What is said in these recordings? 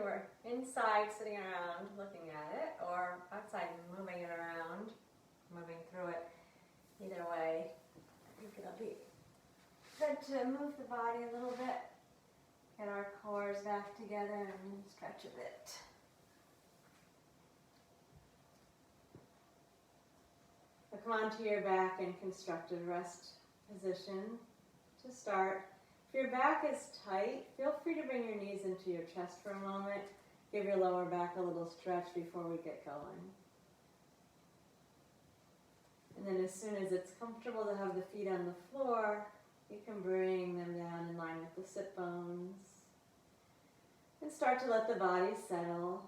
you were inside sitting around looking at it, or outside moving it around, moving through it. Either way, I think it'll be good to move the body a little bit, get our cores back together and stretch a bit. So come onto your back in constructive rest position to start. If your back is tight, feel free to bring your knees into your chest for a moment. Give your lower back a little stretch before we get going. And then as soon as it's comfortable to have the feet on the floor, you can bring them down in line with the sit bones. And start to let the body settle.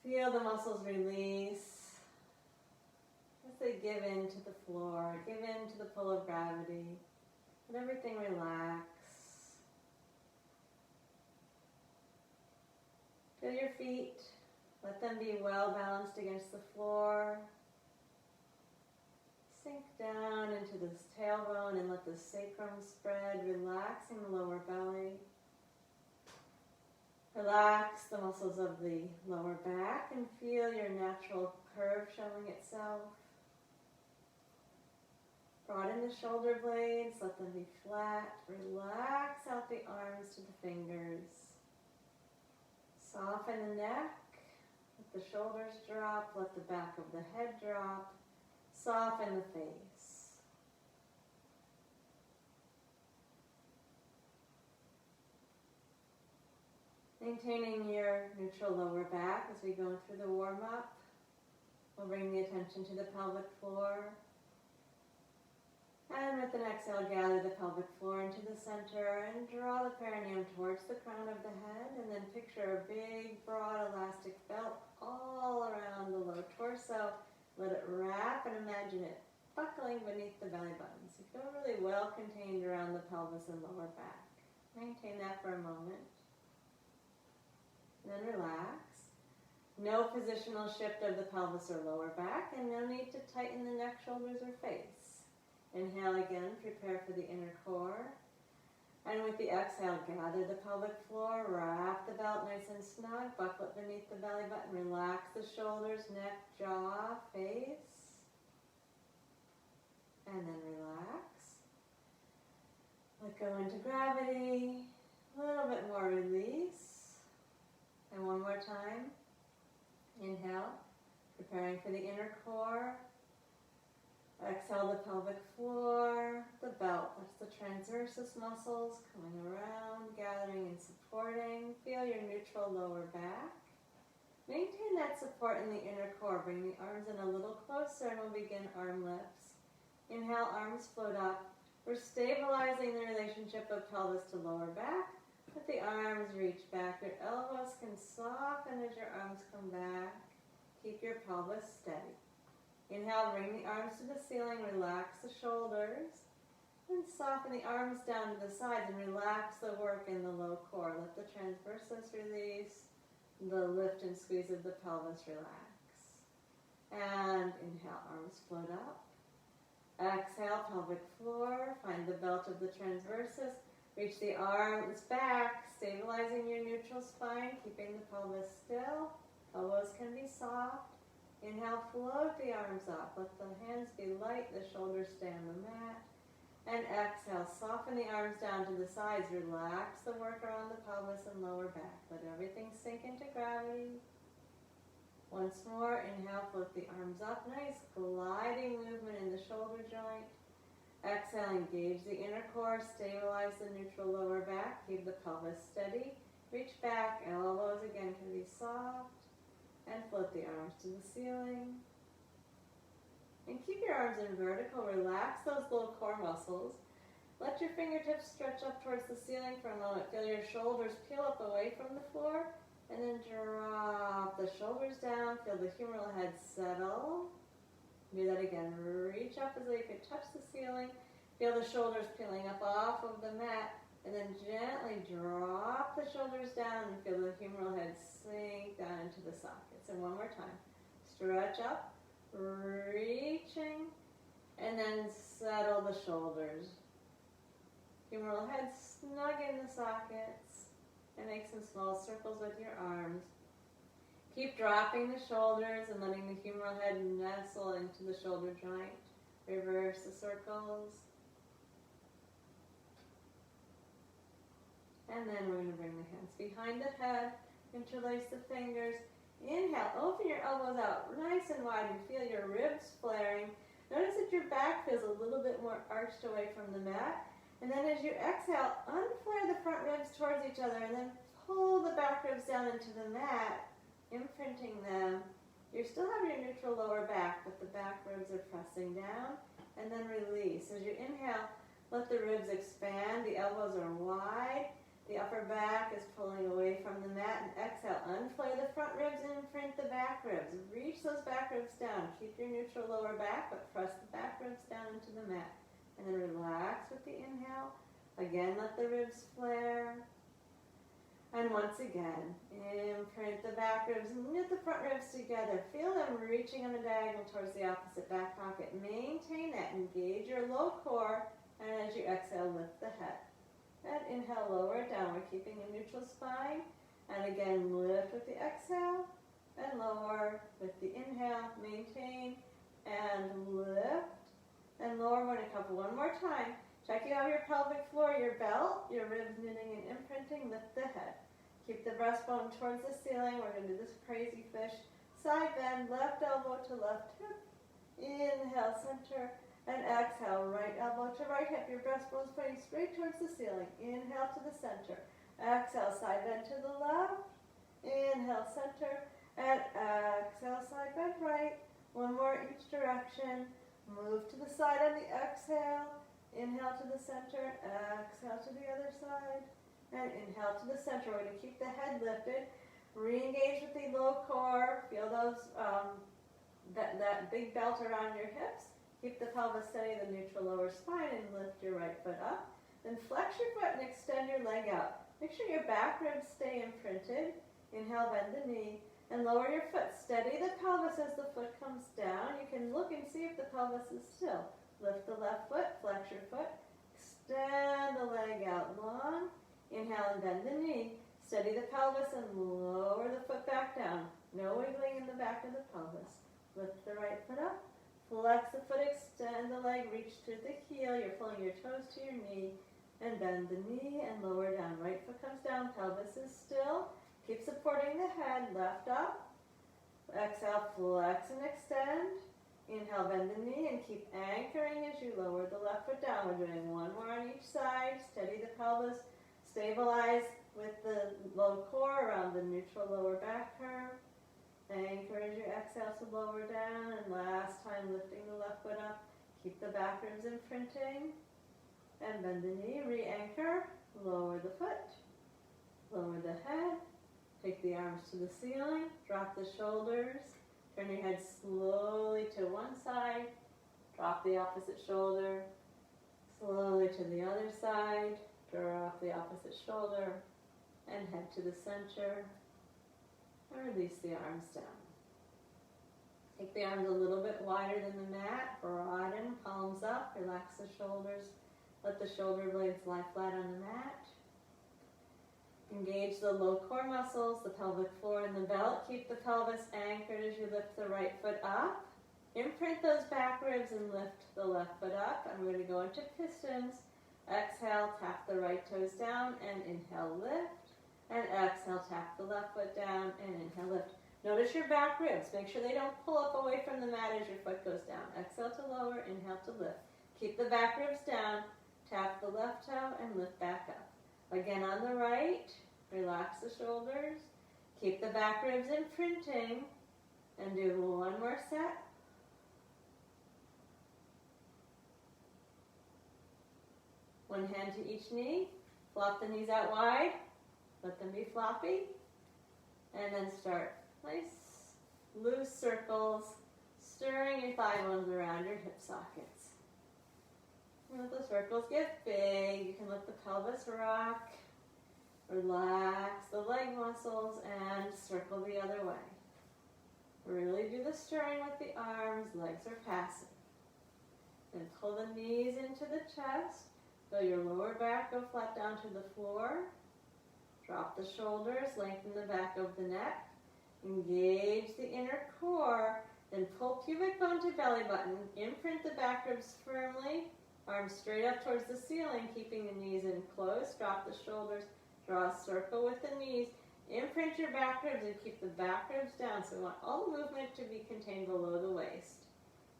Feel the muscles release as they give in to the floor, give in to the pull of gravity. Let everything relax. Feel your feet. Let them be well balanced against the floor. Sink down into this tailbone and let the sacrum spread, relaxing the lower belly. Relax the muscles of the lower back and feel your natural curve showing itself. Broaden the shoulder blades, let them be flat. Relax out the arms to the fingers. Soften the neck, let the shoulders drop, let the back of the head drop. Soften the face. Maintaining your neutral lower back as we go through the warm-up. We'll bring the attention to the pelvic floor. And with an exhale, gather the pelvic floor into the center and draw the perineum towards the crown of the head. And then picture a big, broad, elastic belt all around the low torso. Let it wrap and imagine it buckling beneath the belly button. So you feel really well contained around the pelvis and lower back. Maintain that for a moment. Then relax. No positional shift of the pelvis or lower back, and no need to tighten the neck, shoulders, or face. Inhale again, prepare for the inner core. And with the exhale, gather the pelvic floor, wrap the belt nice and snug, buckle it beneath the belly button, relax the shoulders, neck, jaw, face. And then relax. Let go into gravity. A little bit more release. And one more time. Inhale, preparing for the inner core. Exhale the pelvic floor, the belt, that's the transversus muscles coming around, gathering and supporting. Feel your neutral lower back. Maintain that support in the inner core. Bring the arms in a little closer and we'll begin arm lifts. Inhale, arms float up. We're stabilizing the relationship of pelvis to lower back. Let the arms reach back. Your elbows can soften as your arms come back. Keep your pelvis steady. Inhale, bring the arms to the ceiling, relax the shoulders, and soften the arms down to the sides and relax the work in the low core. Let the transversus release, the lift and squeeze of the pelvis relax. And inhale, arms float up. Exhale, pelvic floor, find the belt of the transversus, reach the arms back, stabilizing your neutral spine, keeping the pelvis still. Elbows can be soft. Inhale, float the arms up. Let the hands be light, the shoulders stay on the mat. And exhale, soften the arms down to the sides. Relax the work around the pelvis and lower back. Let everything sink into gravity. Once more, inhale, float the arms up. Nice gliding movement in the shoulder joint. Exhale, engage the inner core. Stabilize the neutral lower back. Keep the pelvis steady. Reach back. Elbows again can be soft. And float the arms to the ceiling. And keep your arms in vertical. Relax those low core muscles. Let your fingertips stretch up towards the ceiling for a moment. Feel your shoulders peel up away from the floor. And then drop the shoulders down. Feel the humeral head settle. Do that again. Reach up as though you could touch the ceiling. Feel the shoulders peeling up off of the mat. And then gently drop the shoulders down and feel the humeral head sink down into the sockets. And one more time. Stretch up, reaching, and then settle the shoulders. Humeral head snug in the sockets, and make some small circles with your arms. Keep dropping the shoulders and letting the humeral head nestle into the shoulder joint. Reverse the circles. And then we're going to bring the hands behind the head, interlace the fingers. Inhale, open your elbows out nice and wide and feel your ribs flaring. Notice that your back feels a little bit more arched away from the mat. And then as you exhale, unflare the front ribs towards each other and then pull the back ribs down into the mat, imprinting them. You still have your neutral lower back, but the back ribs are pressing down. And then release. As you inhale, let the ribs expand. The elbows are wide. The upper back is pulling away from the mat. And exhale, unflare the front ribs and imprint the back ribs. Reach those back ribs down. Keep your neutral lower back, but press the back ribs down into the mat. And then relax with the inhale. Again, let the ribs flare. And once again, imprint the back ribs and knit the front ribs together. Feel them reaching on the diagonal towards the opposite back pocket. Maintain that. Engage your low core. And as you exhale, lift the head. And inhale, lower it down. We're keeping a neutral spine. And again, lift with the exhale. And lower with the inhale. Maintain. And lift. And lower when it comes. One more time. Check you have your pelvic floor, your belt, your ribs knitting and imprinting. Lift the head. Keep the breastbone towards the ceiling. We're going to do this crazy fish. Side bend, left elbow to left hip. Inhale, center. And exhale, right elbow to right hip. Your breastbone's pointing straight towards the ceiling. Inhale to the center. Exhale, side bend to the left. Inhale, center. And exhale, side bend right. One more each direction. Move to the side on the exhale. Inhale to the center. Exhale to the other side. And inhale to the center. We're going to keep the head lifted. Re-engage with the low core. Feel those that big belt around your hips. Keep the pelvis steady, the neutral lower spine, and lift your right foot up. Then flex your foot and extend your leg out. Make sure your back ribs stay imprinted. Inhale, bend the knee, and lower your foot. Steady the pelvis as the foot comes down. You can look and see if the pelvis is still. Lift the left foot, flex your foot, extend the leg out long. Inhale and bend the knee. Steady the pelvis and lower the foot back down. No wiggling in the back of the pelvis. Lift the right foot up. Flex the foot, extend the leg, reach to the heel. You're pulling your toes to your knee. And bend the knee and lower down. Right foot comes down, pelvis is still. Keep supporting the head, left up. Exhale, flex and extend. Inhale, bend the knee and keep anchoring as you lower the left foot down. We're doing one more on each side. Steady the pelvis. Stabilize with the low core around the neutral lower back curve. Anchor as you exhale to lower down. And last time, lifting the left foot up. Keep the back ribs imprinting. And bend the knee, re-anchor. Lower the foot. Lower the head. Take the arms to the ceiling. Drop the shoulders. Turn your head slowly to one side. Drop the opposite shoulder. Slowly to the other side. Drop the opposite shoulder. And head to the center. And release the arms down. Take the arms a little bit wider than the mat. Broaden, palms up. Relax the shoulders. Let the shoulder blades lie flat on the mat. Engage the low core muscles, the pelvic floor and the belt. Keep the pelvis anchored as you lift the right foot up. Imprint those back ribs and lift the left foot up. I'm going to go into pistons. Exhale, tap the right toes down and inhale, lift. And exhale, tap the left foot down and inhale, lift. Notice your back ribs. Make sure they don't pull up away from the mat as your foot goes down. Exhale to lower, inhale to lift. Keep the back ribs down. Tap the left toe and lift back up. Again on the right, relax the shoulders. Keep the back ribs imprinting and do one more set. One hand to each knee. Flop the knees out wide. Let them be floppy. And then start nice loose circles, stirring your thigh bones around your hip sockets. Let the circles get big. You can let the pelvis rock. Relax the leg muscles and circle the other way. Really do the stirring with the arms. Legs are passive. Then pull the knees into the chest. Feel your lower back go flat down to the floor. Drop the shoulders, lengthen the back of the neck. Engage the inner core. Then pull pubic bone to belly button. Imprint the back ribs firmly. Arms straight up towards the ceiling, keeping the knees in close. Drop the shoulders. Draw a circle with the knees. Imprint your back ribs and keep the back ribs down. So we want all the movement to be contained below the waist.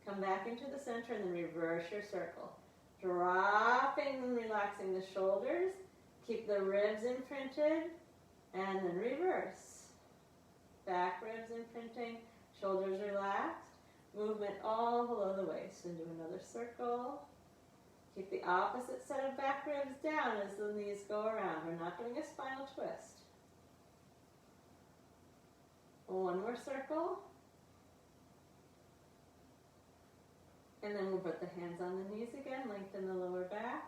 Come back into the center and then reverse your circle. Dropping and relaxing the shoulders. Keep the ribs imprinted. And then reverse. Back ribs imprinting. Shoulders relaxed. Movement all below the waist. And do another circle. Keep the opposite set of back ribs down as the knees go around. We're not doing a spinal twist. One more circle. And then we'll put the hands on the knees again. Lengthen the lower back.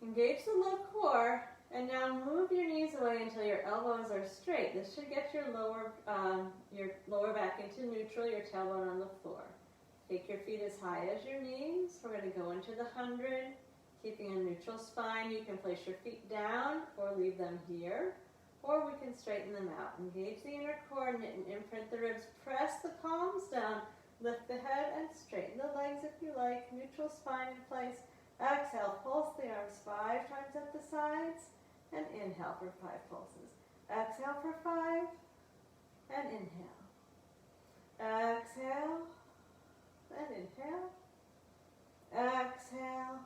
Engage the low core. And now move your knees away until your elbows are straight. This should get your lower back into neutral, your tailbone on the floor. Take your feet as high as your knees. We're going to go into the 100, keeping a neutral spine. You can place your feet down or leave them here, or we can straighten them out. Engage the inner core, knit and imprint the ribs. Press the palms down. Lift the head and straighten the legs if you like. Neutral spine in place. Exhale, pulse the arms 5 times at the sides, and inhale for 5 pulses. Exhale for 5, and inhale. Exhale, and inhale. Exhale,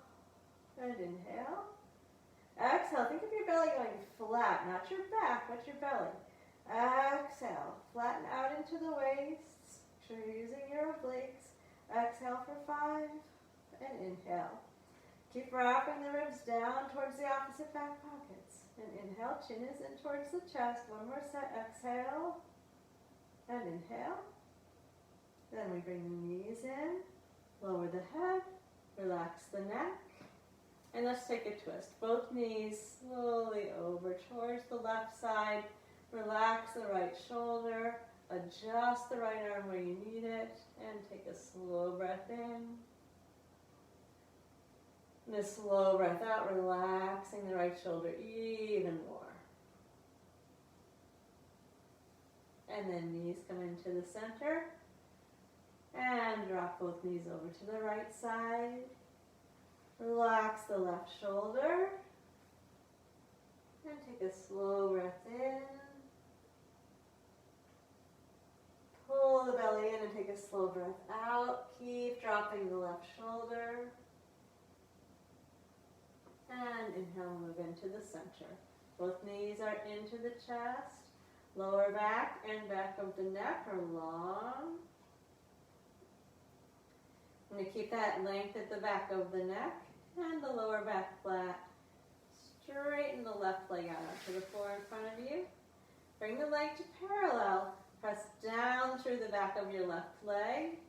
and inhale. Exhale, think of your belly going flat, not your back, but your belly. Exhale, flatten out into the waist. Make sure you're using your obliques. Exhale for 5, and inhale. Keep wrapping the ribs down towards the opposite back pockets. And inhale, chin is in towards the chest. One more set, exhale, and inhale. Then we bring the knees in, lower the head, relax the neck, and let's take a twist. Both knees slowly over towards the left side. Relax the right shoulder, adjust the right arm where you need it, and take a slow breath in. And a slow breath out, relaxing the right shoulder even more. And then knees come into the center. And drop both knees over to the right side. Relax the left shoulder. And take a slow breath in. Pull the belly in and take a slow breath out. Keep dropping the left shoulder. And inhale, move into the center. Both knees are into the chest. Lower back and back of the neck are long. I'm going to keep that length at the back of the neck and the lower back flat. Straighten the left leg out onto the floor in front of you. Bring the leg to parallel. Press down through the back of your left leg.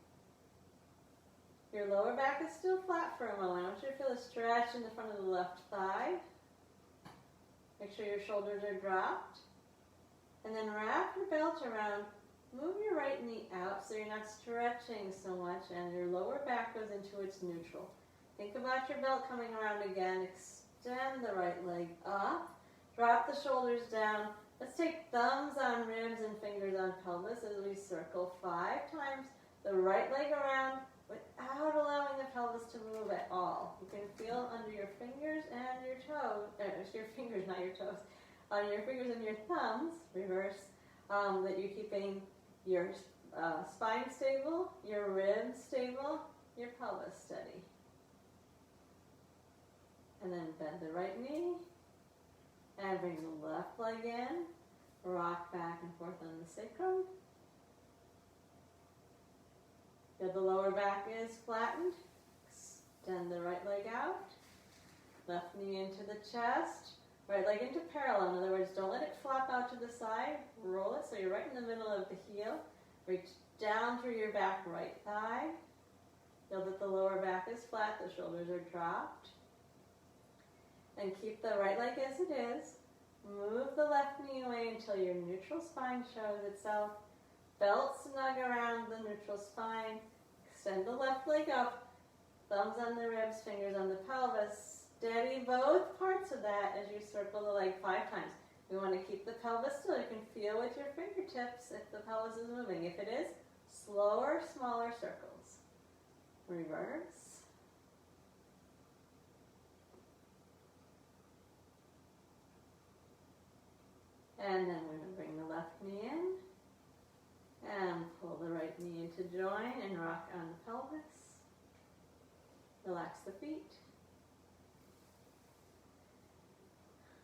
Your lower back is still flat for a moment. I want you to feel a stretch in the front of the left thigh. Make sure your shoulders are dropped. And then wrap your belt around. Move your right knee out so you're not stretching so much and your lower back goes into its neutral. Think about your belt coming around again. Extend the right leg up. Drop the shoulders down. Let's take thumbs on ribs and fingers on pelvis as we circle 5 times. The right leg around without allowing the pelvis to move at all. You can feel under your fingers and your toes, your fingers, not your toes, on your fingers and your thumbs, reverse, that you're keeping your spine stable, your ribs stable, your pelvis steady. And then bend the right knee, and bring the left leg in, rock back and forth on the sacrum. The lower back is flattened. Extend the right leg out. Left knee into the chest. Right leg into parallel. In other words, don't let it flop out to the side. Roll it so you're right in the middle of the heel. Reach down through your back right thigh. Feel that the lower back is flat. The shoulders are dropped. And keep the right leg as it is. Move the left knee away until your neutral spine shows itself. Belt snug around the neutral spine. Extend the left leg up. Thumbs on the ribs, fingers on the pelvis. Steady both parts of that as you circle the leg 5 times. We want to keep the pelvis still. You can feel with your fingertips if the pelvis is moving. If it is, slower, smaller circles. Reverse. And then we're going to bring the left knee in. And pull the right knee into join and rock on the pelvis. Relax the feet.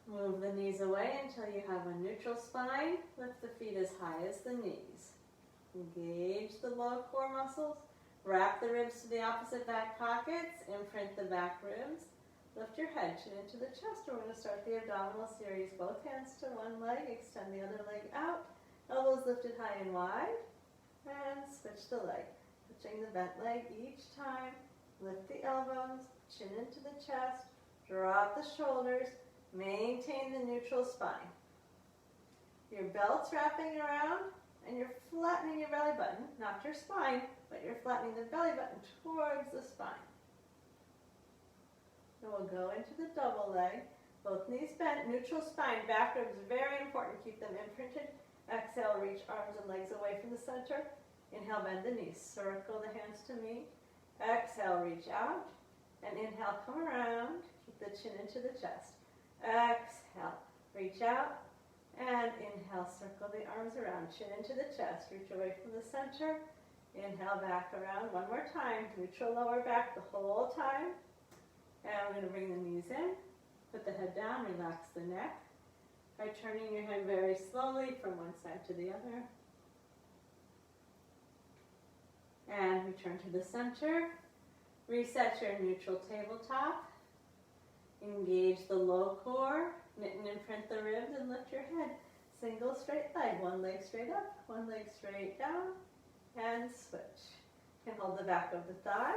Move the knees away until you have a neutral spine. Lift the feet as high as the knees. Engage the low core muscles. Wrap the ribs to the opposite back pockets. Imprint the back ribs. Lift your head, chin into the chest. We're going to start the abdominal series. Both hands to one leg. Extend the other leg out. Elbows lifted high and wide. And switch the leg. Touching the bent leg each time. Lift the elbows. Chin into the chest. Drop the shoulders. Maintain the neutral spine. Your belt's wrapping around and you're flattening your belly button, not your spine, but you're flattening the belly button towards the spine. Then we'll go into the double leg. Both knees bent, neutral spine, back ribs, very important. Keep them imprinted. Exhale, reach arms and legs away from the center. Inhale, bend the knees. Circle the hands to meet. Exhale, reach out. And inhale, come around. Keep the chin into the chest. Exhale, reach out, and inhale, circle the arms around, chin into the chest, reach away from the center, inhale, back around, one more time, neutral lower back the whole time, and we're going to bring the knees in, put the head down, relax the neck, by turning your head very slowly from one side to the other, and return to the center, reset your neutral tabletop. Engage the low core, knit and imprint the ribs and lift your head. Single straight leg, one leg straight up, one leg straight down, and switch. You can hold the back of the thigh,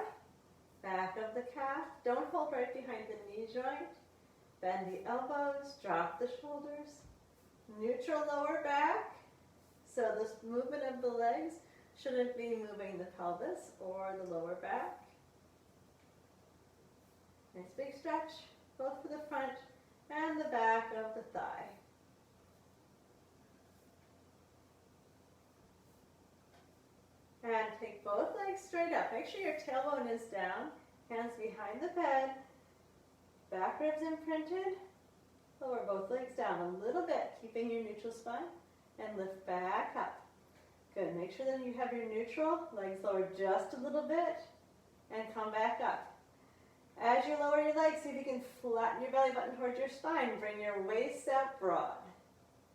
back of the calf. Don't hold right behind the knee joint. Bend the elbows, drop the shoulders. Neutral lower back. So this movement of the legs shouldn't be moving the pelvis or the lower back. Nice big stretch. Both for the front and the back of the thigh. And take both legs straight up. Make sure your tailbone is down, hands behind the bed, back ribs imprinted. Lower both legs down a little bit, keeping your neutral spine, and lift back up. Good. Make sure that you have your neutral, legs lowered just a little bit, and come back up. As you lower your legs, see if you can flatten your belly button towards your spine. Bring your waist out broad.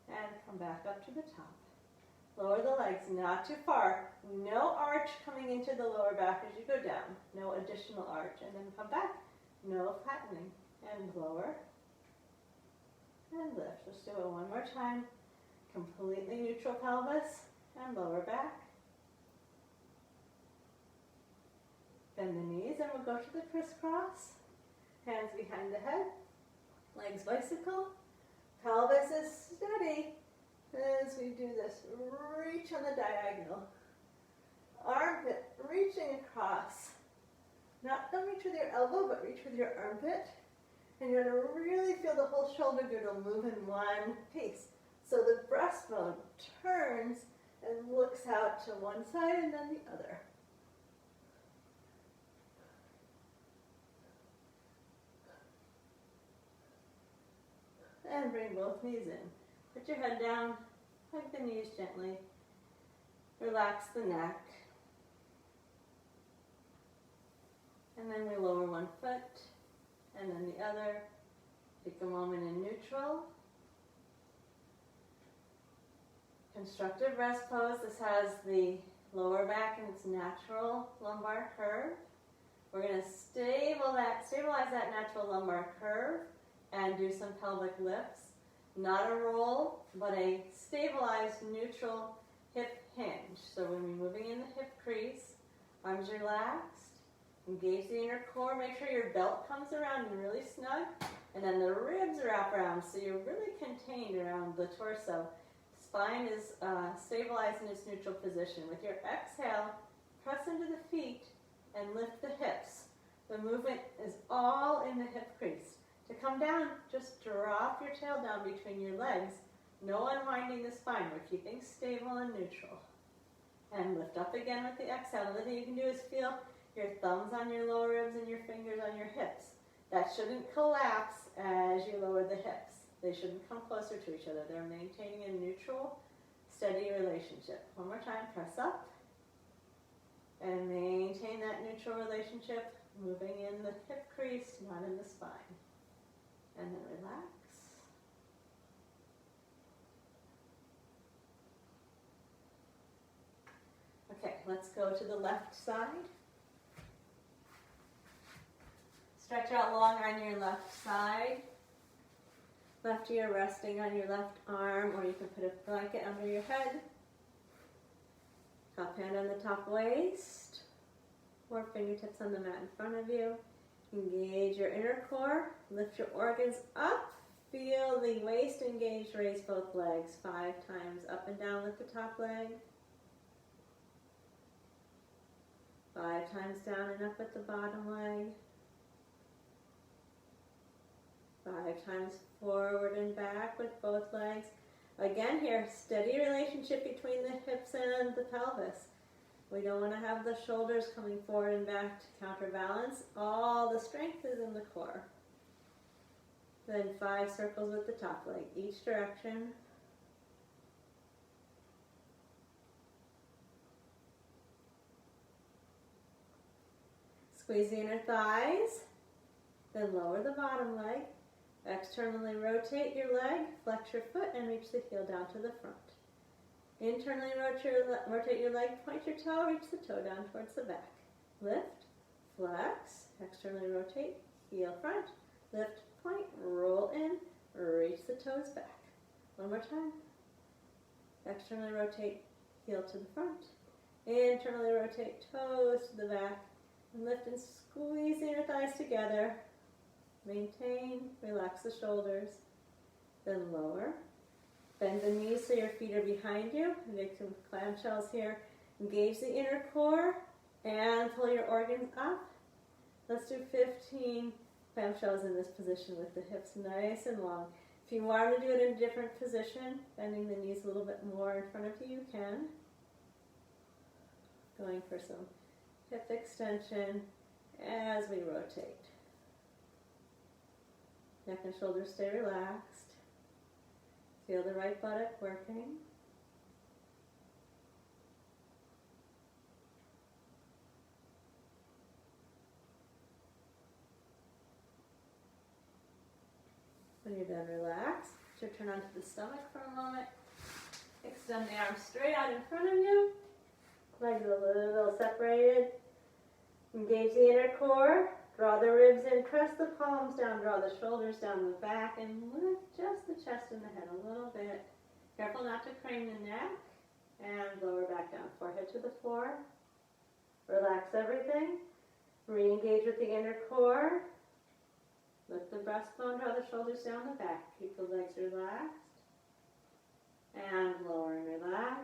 And come back up to the top. Lower the legs, not too far. No arch coming into the lower back as you go down. No additional arch. And then come back. No flattening. And lower. And lift. Let's do it one more time. Completely neutral pelvis. And lower back. Bend the knees and we'll go to the crisscross. Hands behind the head. Legs bicycle. Pelvis is steady as we do this. Reach on the diagonal. Armpit reaching across. Don't reach with your elbow, but reach with your armpit. And you're going to really feel the whole shoulder girdle move in one piece. So the breastbone turns and looks out to one side and then the other. And bring both knees in. Put your head down, hug the knees gently. Relax the neck. And then we lower one foot, and then the other. Take a moment in neutral. Constructive rest pose. This has the lower back in its natural lumbar curve. We're going to stabilize that natural lumbar curve and do some pelvic lifts. Not a roll, but a stabilized neutral hip hinge. So when we're moving in the hip crease, arms relaxed, engage the inner core, make sure your belt comes around and really snug, and then the ribs wrap around so you're really contained around the torso. Spine is stabilized in its neutral position. With your exhale, press into the feet and lift the hips. The movement is all in the hip crease. To come down, just drop your tail down between your legs. No unwinding the spine. We're keeping stable and neutral. And lift up again with the exhale. The thing you can do is feel your thumbs on your lower ribs and your fingers on your hips. That shouldn't collapse as you lower the hips. They shouldn't come closer to each other. They're maintaining a neutral, steady relationship. One more time, press up. And maintain that neutral relationship, moving in the hip crease, not in the spine. And then relax. Okay, let's go to the left side. Stretch out long on your left side. Left ear resting on your left arm, or you can put a blanket under your head. Top hand on the top waist. Or fingertips on the mat in front of you. Engage your inner core. Lift your organs up. Feel the waist engaged. Raise both legs 5 times up and down with the top leg. 5 times down and up with the bottom leg. 5 times forward and back with both legs. Again here, steady relationship between the hips and the pelvis. We don't want to have the shoulders coming forward and back to counterbalance. All the strength is in the core. Then 5 circles with the top leg, each direction. Squeeze the inner thighs, then lower the bottom leg. Externally rotate your leg, flex your foot, and reach the heel down to the front. Internally rotate your leg, point your toe, reach the toe down towards the back. Lift, flex, externally rotate, heel front, lift, point, roll in, reach the toes back. One more time. Externally rotate, heel to the front. Internally rotate, toes to the back. And lift and squeeze the inner thighs together. Maintain, relax the shoulders. Then lower. Bend the knees so your feet are behind you. Make some clamshells here. Engage the inner core and pull your organs up. Let's do 15 clamshells in this position with the hips nice and long. If you want to do it in a different position, bending the knees a little bit more in front of you, you can. Going for some hip extension as we rotate. Neck and shoulders stay relaxed. Feel the right buttock working. When you're done, relax. Turn onto the stomach for a moment. Extend the arms straight out in front of you. Legs a little separated. Engage the inner core. Draw the ribs in. Press the palms down. Draw the shoulders down the back. And lift just the chest and the head a little bit. Careful not to crane the neck. And lower back down. Forehead to the floor. Relax everything. Re-engage with the inner core. Lift the breastbone, draw the shoulders down the back. Keep the legs relaxed. And lower and relax.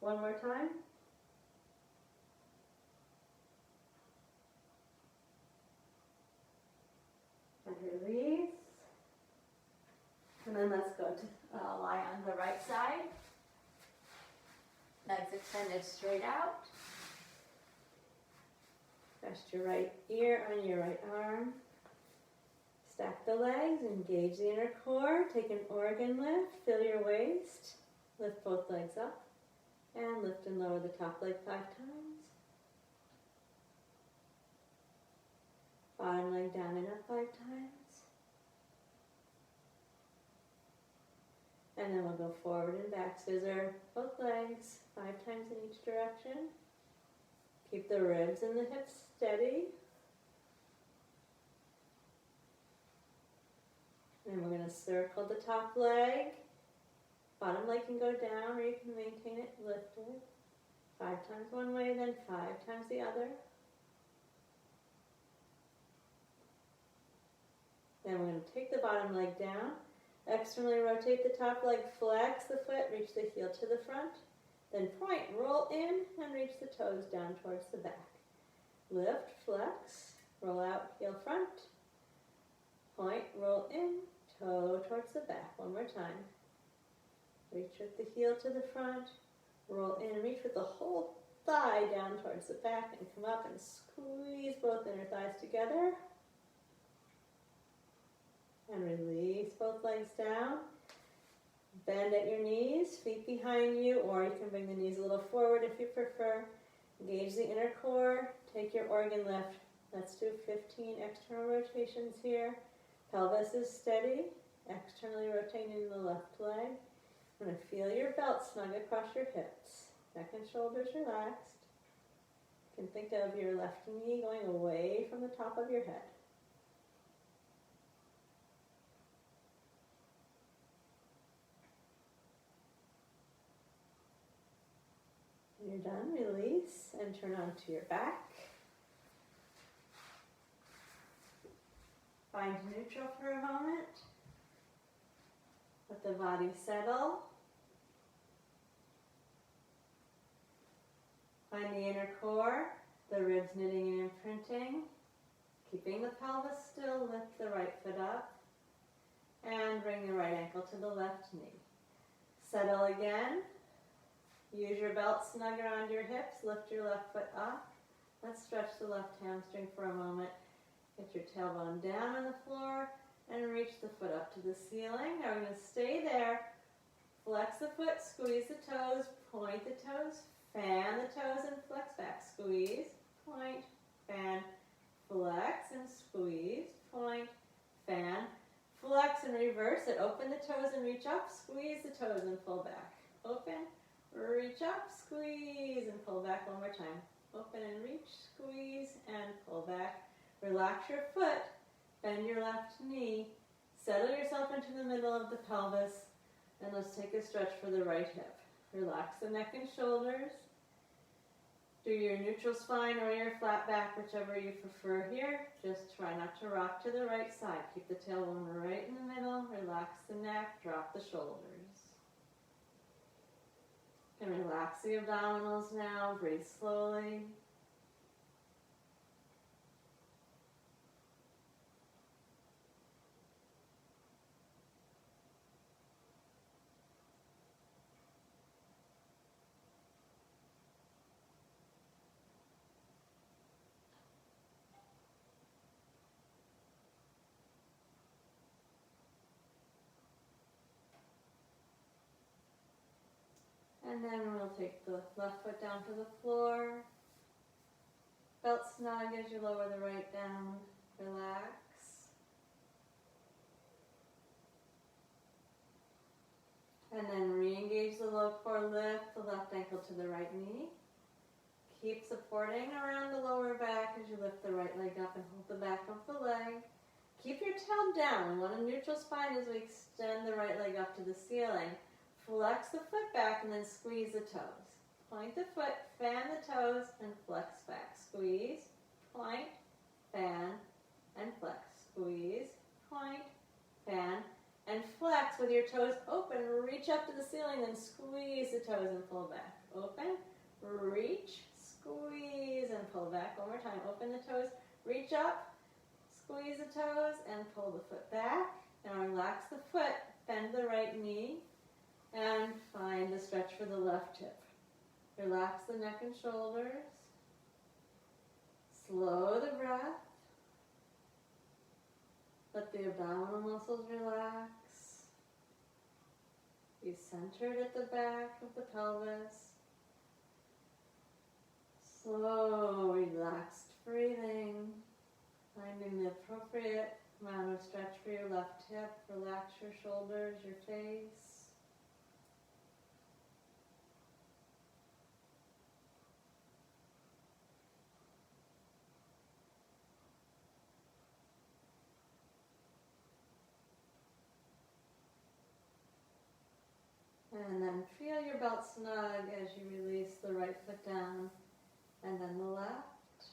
One more time. And release. And then let's go to lie on the right side. Legs extended straight out. Rest your right ear on your right arm. Stack the legs, engage the inner core, take an organ lift, fill your waist, lift both legs up, and lift and lower the top leg 5 times. Bottom leg down and up 5 times. And then we'll go forward and back. Scissor both legs 5 times in each direction. Keep the ribs and the hips steady. And we're going to circle the top leg. Bottom leg can go down or you can maintain it lifted. 5 times one way, then 5 times the other. Then we're going to take the bottom leg down. Externally rotate the top leg, flex the foot, reach the heel to the front. Then point, roll in, and reach the toes down towards the back. Lift, flex, roll out, heel front, point, roll in, toe towards the back. One more time. Reach with the heel to the front, roll in, reach with the whole thigh down towards the back and come up and squeeze both inner thighs together. And release both legs down. Bend at your knees, feet behind you, or you can bring the knees a little forward if you prefer. Engage the inner core, take your organ lift. Let's do 15 external rotations here. Pelvis is steady, externally rotating the left leg. I'm going to feel your belt snug across your hips. Neck and shoulders relaxed. You can think of your left knee going away from the top of your head. When you're done, release and turn onto your back. Find neutral for a moment. Let the body settle. Find the inner core, the ribs knitting and imprinting. Keeping the pelvis still, lift the right foot up. And bring the right ankle to the left knee. Settle again. Use your belt snug around your hips. Lift your left foot up. Let's stretch the left hamstring for a moment. Get your tailbone down on the floor and reach the foot up to the ceiling. Now we're going to stay there. Flex the foot, squeeze the toes, point the toes, fan the toes and flex back. Squeeze, point, fan, flex and squeeze, point, fan, flex and reverse it. Open the toes and reach up, squeeze the toes and pull back. Open, reach up, squeeze and pull back. One more time. Open and reach, squeeze and pull back. Relax your foot, bend your left knee, settle yourself into the middle of the pelvis, and let's take a stretch for the right hip. Relax the neck and shoulders. Do your neutral spine or your flat back, whichever you prefer here. Just try not to rock to the right side. Keep the tailbone right in the middle. Relax the neck, drop the shoulders. And relax the abdominals now. Breathe slowly. And then we'll take the left foot down to the floor. Belt snug as you lower the right down. Relax. And then re-engage the low core, lift the left ankle to the right knee. Keep supporting around the lower back as you lift the right leg up and hold the back of the leg. Keep your tail down. We want a neutral spine as we extend the right leg up to the ceiling. Flex the foot back and then squeeze the toes. Point the foot, fan the toes, and flex back. Squeeze, point, fan, and flex. Squeeze, point, fan, and flex with your toes open. Reach up to the ceiling, then squeeze the toes and pull back. Open, reach, squeeze, and pull back. One more time. Open the toes, reach up, squeeze the toes, and pull the foot back. Now relax the foot, bend the right knee, and find the stretch for the left hip. Relax the neck and shoulders. Slow the breath. Let the abdominal muscles relax. Be centered at the back of the pelvis. Slow, relaxed breathing. Finding the appropriate amount of stretch for your left hip. Relax your shoulders, your face. And then feel your belt snug as you release the right foot down and then the left.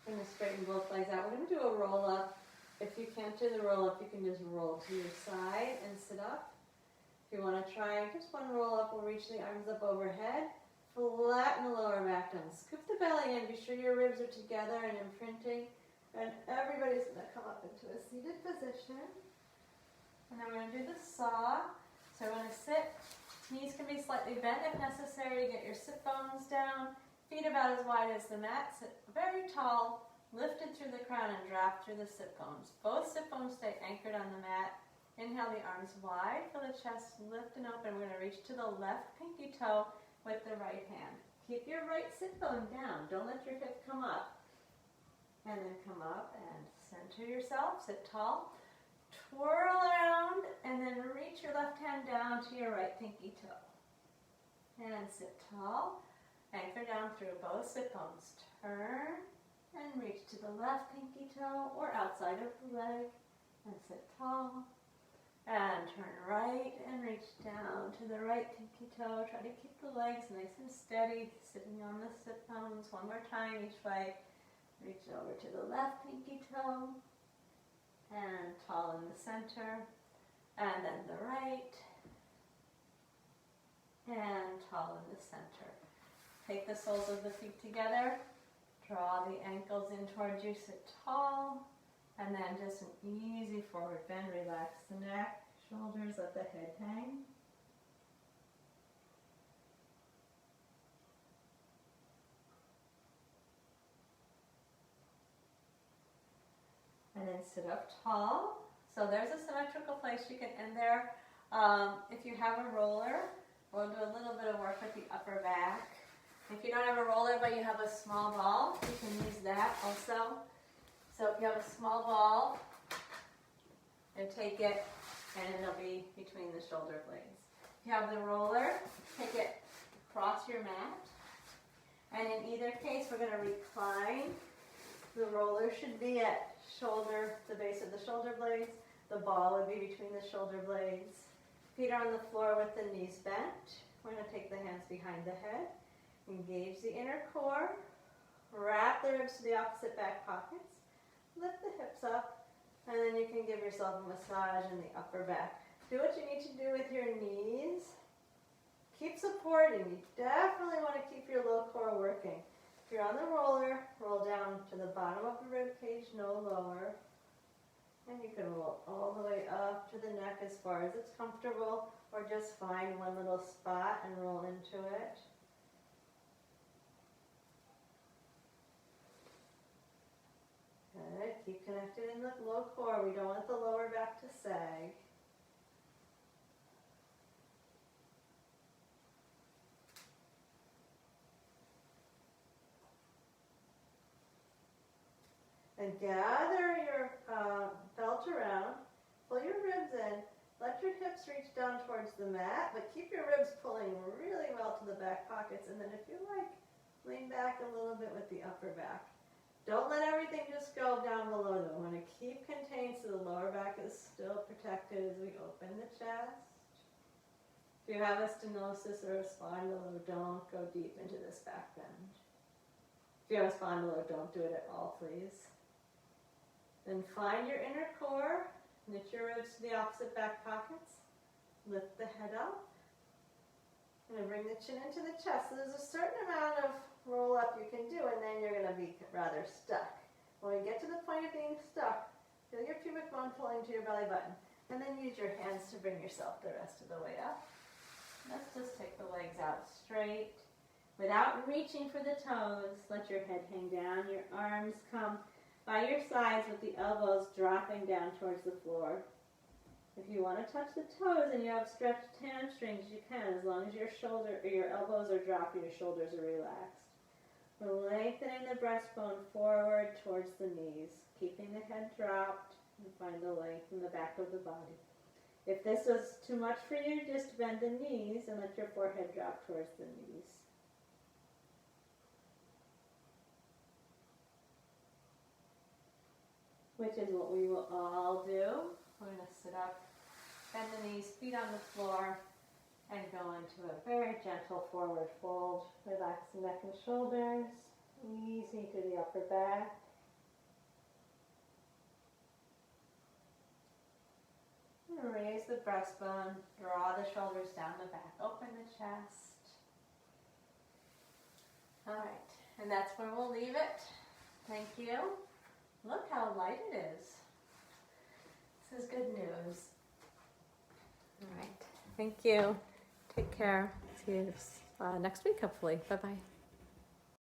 I'm going to straighten both legs out. We're going to do a roll up. If you can't do the roll up, you can just roll to your side and sit up. If you want to try just one roll up, we'll reach the arms up overhead. flatten the lower back down. Scoop the belly in. Be sure your ribs are together and imprinting. And everybody's going to come up into a seated position. And then we're going to do the saw. So we're going to sit. Knees can be slightly bent if necessary. Get your sit bones down. Feet about as wide as the mat. Sit very tall. Lifted through the crown and drop through the sit bones. Both sit bones stay anchored on the mat. Inhale the arms wide. Feel the chest lift and open. We're going to reach to the left pinky toe with the right hand. Keep your right sit bone down. Don't let your hip come up. And then come up and center yourself. Sit tall. Twirl around and then reach your left hand down to your right pinky toe. And sit tall. Anchor down through both sit bones. Turn and reach to the left pinky toe or outside of the leg. And sit tall. And turn right and reach down to the right pinky toe. Try to keep the legs nice and steady, sitting on the sit bones. One more time each way. Reach over to the left pinky toe. And tall in the center. And then the right. And tall in the center. Take the soles of the feet together. Draw the ankles in towards you. Sit tall. And then just an easy forward bend. Relax the neck, shoulders, let the head hang. And then sit up tall. So there's a symmetrical place you can end there. If you have a roller, we'll do a little bit of work with the upper back. If you don't have a roller but you have a small ball, you can use that also. So if you have a small ball, and take it, and it'll be between the shoulder blades. If you have the roller, take it across your mat. And in either case, we're going to recline. The roller should be at the base of the shoulder blades. The ball would be between the shoulder blades. Feet are on the floor with the knees bent. We're going to take the hands behind the head. Engage the inner core. Wrap the ribs to the opposite back pockets. Lift the hips up. And then you can give yourself a massage in the upper back. Do what you need to do with your knees. Keep supporting. You definitely want to keep your low core working. If you're on the roller, roll down to the bottom of the rib cage, no lower. And you can roll all the way up to the neck as far as it's comfortable, or just find one little spot and roll into it. Good. Keep connected in the low core. We don't want the lower back to sag. And gather your belt around, pull your ribs in, let your hips reach down towards the mat, but keep your ribs pulling really well to the back pockets, and then if you like, lean back a little bit with the upper back. Don't let everything just go down below though. We want to keep contained so the lower back is still protected as we open the chest. If you have a stenosis or a spondylo, don't go deep into this back bend. If you have a spondylo, don't do it at all, please. Then find your inner core, knit your ribs to the opposite back pockets, lift the head up, and bring the chin into the chest. So there's a certain amount of roll up you can do, and then you're going to be rather stuck. When we get to the point of being stuck, feel your pubic bone pulling to your belly button, and then use your hands to bring yourself the rest of the way up. Let's just take the legs out straight. Without reaching for the toes, let your head hang down, your arms come by your sides with the elbows dropping down towards the floor. If you want to touch the toes and you have stretched hamstrings, you can, as long as your elbows are dropped and your shoulders are relaxed. We're lengthening the breastbone forward towards the knees, keeping the head dropped, and find the length in the back of the body. If this was too much for you, just bend the knees and let your forehead drop towards the knees. Which is what we will all do. We're going to sit up, bend the knees, feet on the floor, and go into a very gentle forward fold. Relax the neck and shoulders, easy to the upper back. And raise the breastbone, draw the shoulders down the back, open the chest. All right, and that's where we'll leave it. Thank you. Look how light it is. This is good news. All right, thank you. Take care. See you next week, hopefully. Bye-bye.